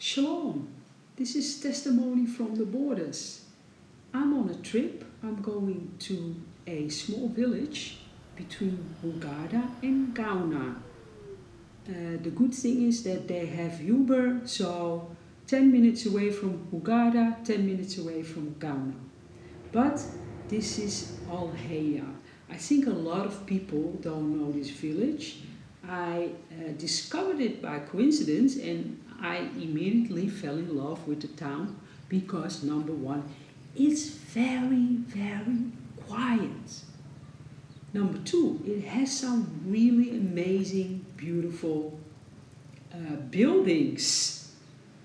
Shalom. This is testimony from the borders. I'm on a trip. I'm going to a small village between Hurghada and Gouna. The good thing is that they have Uber, so 10 minutes away from Hurghada, 10 minutes away from Gouna. But this is Ahyaa. I think a lot of people don't know this village. I discovered it by coincidence and I immediately fell in love with the town because number one, it's very, very quiet. Number two, it has some really amazing, beautiful buildings.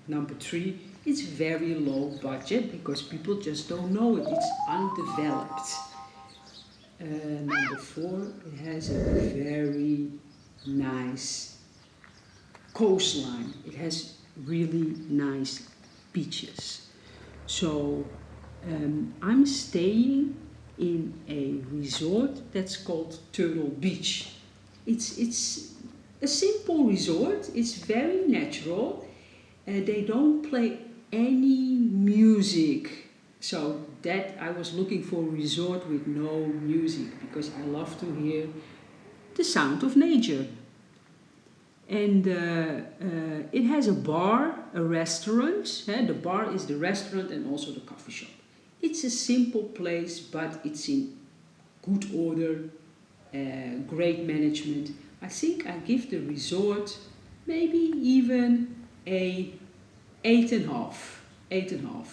Number three, it's very low budget because people just don't know it. It's undeveloped. Number four, it has a very nice coastline. It has really nice beaches. So I'm staying in a resort that's called Turtle Beach. It's a simple resort. It's very natural. They don't play any music. So that I was looking for a resort with no music because I love to hear the sound of nature. And it has a bar, a restaurant. The bar is the restaurant and also the coffee shop. It's a simple place, but it's in good order, great management. I think I give the resort maybe even a 8.5. 8.5.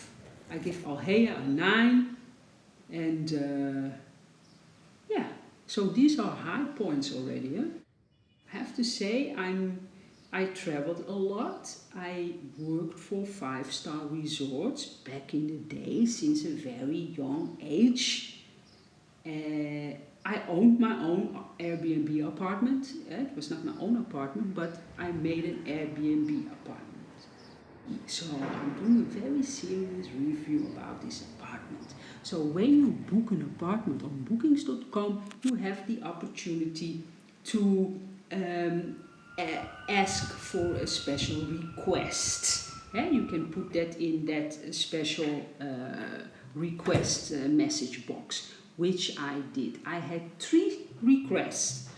I give Ahyaa a 9. And yeah, so these are high points already. Huh? I have to say I traveled a lot. I worked for 5-star resorts back in the day since a very young age. I owned my own Airbnb apartment. It was not my own apartment, but I made an Airbnb apartment. So I'm doing a very serious review about this apartment. So when you book an apartment on bookings.com, you have the opportunity to ask for a special request. You can put that in that special request message box, which I did. I had 3 requests.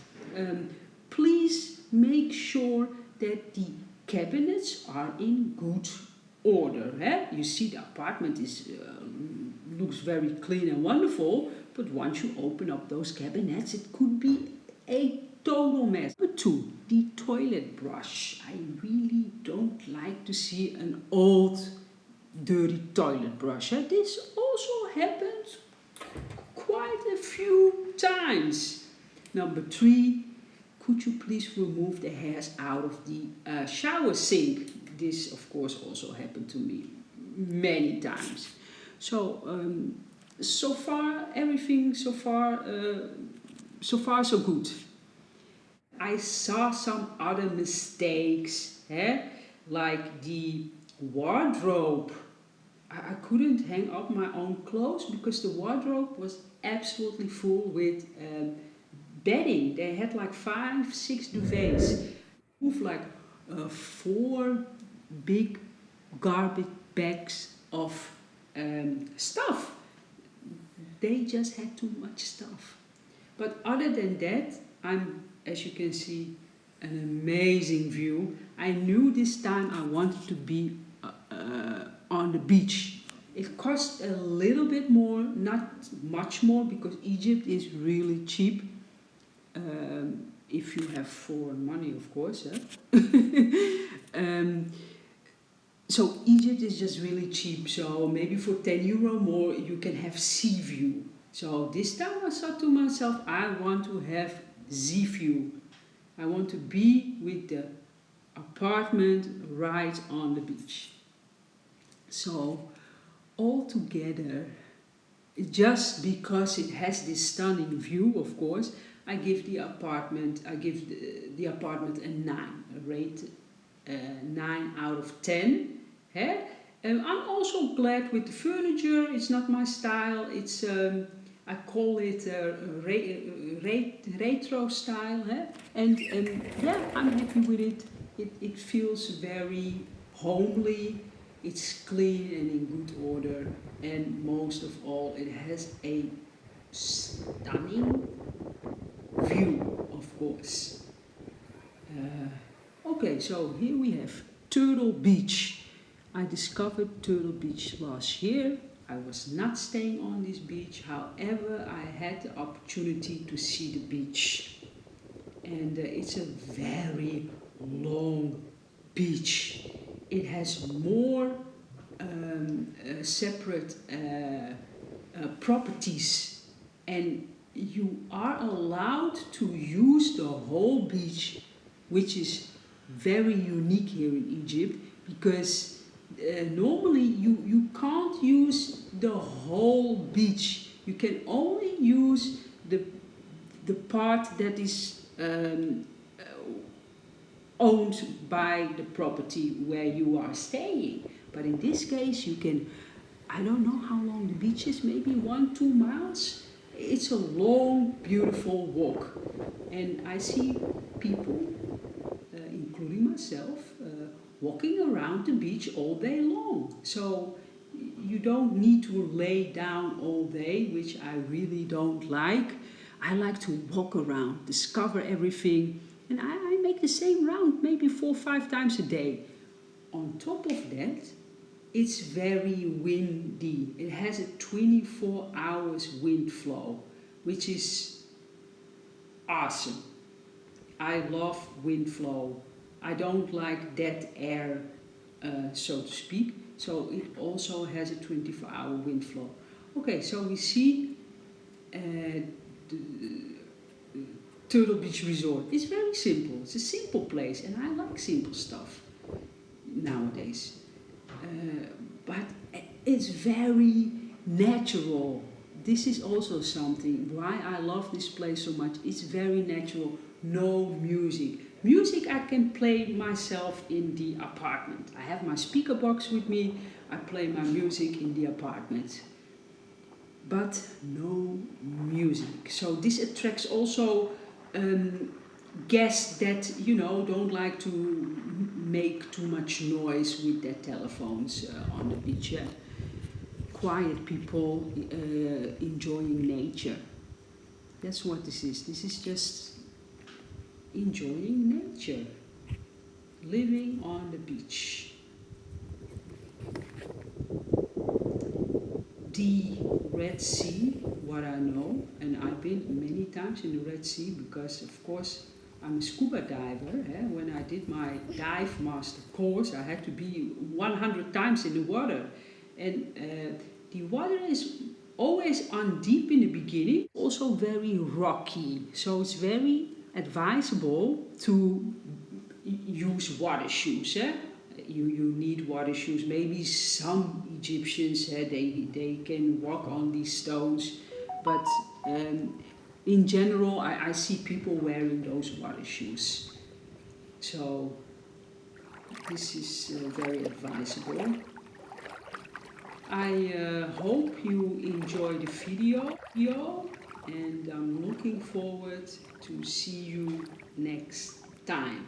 Please make sure that the cabinets are in good order. You see the apartment is looks very clean and wonderful, but once you open up those cabinets, it could be a total mess. Number 2, the toilet brush. I really don't like to see an old, dirty toilet brush. This also happened quite a few times. Number 3, could you please remove the hairs out of the shower sink? This, of course, also happened to me many times. So, so far, everything so far so good. I saw some other mistakes, like the wardrobe. I couldn't hang up my own clothes because the wardrobe was absolutely full with bedding. They had like 5-6 duvets. Move like 4 big garbage bags of stuff. They just had too much stuff. But other than that, as you can see, an amazing view. I knew this time I wanted to be on the beach. It cost a little bit more, not much more, because Egypt is really cheap. If you have foreign money, of course. So Egypt is just really cheap. So maybe for €10 more, you can have sea view. So this time I thought to myself, I want to have sea view. I want to be with the apartment right on the beach. So altogether, just because it has this stunning view, of course, I give the apartment a 9, a rate 9 out of 10. I'm also glad with the furniture. It's not my style. It's I call it retro style, and yeah, I'm happy with it. It feels very homely, it's clean and in good order, and most of all, it has a stunning view, of course. Okay, so here we have Turtle Beach. I discovered Turtle Beach last year. I was not staying on this beach, however, I had the opportunity to see the beach. And it's a very long beach. It has more separate properties, and you are allowed to use the whole beach, which is very unique here in Egypt, because normally you can't use the whole beach. You can only use the part that is owned by the property where you are staying. But in this case, you can, I don't know how long the beach is, maybe 1-2 miles. It's a long, beautiful walk. And I see people, including myself, walking around the beach all day long. So you don't need to lay down all day, which I really don't like. I like to walk around, discover everything, and I make the same round maybe 4 or 5 times a day. On top of that, it's very windy. It has a 24 hours wind flow, which is awesome. I love wind flow. I don't like dead air, so to speak. So it also has a 24-hour wind flow. Okay, so we see the Turtle Beach Resort. It's very simple. It's a simple place, and I like simple stuff nowadays. But it's very natural. This is also something why I love this place so much. It's very natural. No music. Music I can play myself in the apartment. I have my speaker box with me. I play my music in the apartment. But no music. So this attracts also guests that, don't like to make too much noise with their telephones on the beach. Quiet people enjoying nature. That's what this is. This is just enjoying nature. Living on the beach. The Red Sea, what I know, and I've been many times in the Red Sea because, of course, I'm a scuba diver. When I did my dive master course, I had to be 100 times in the water. And the water is always on deep in the beginning, also very rocky. So it's very advisable to use water shoes. You need water shoes. Maybe some Egyptians, they can walk on these stones, but in general, I see people wearing those water shoes. So this is very advisable. I hope you enjoy the video, and I'm looking forward to see you next time.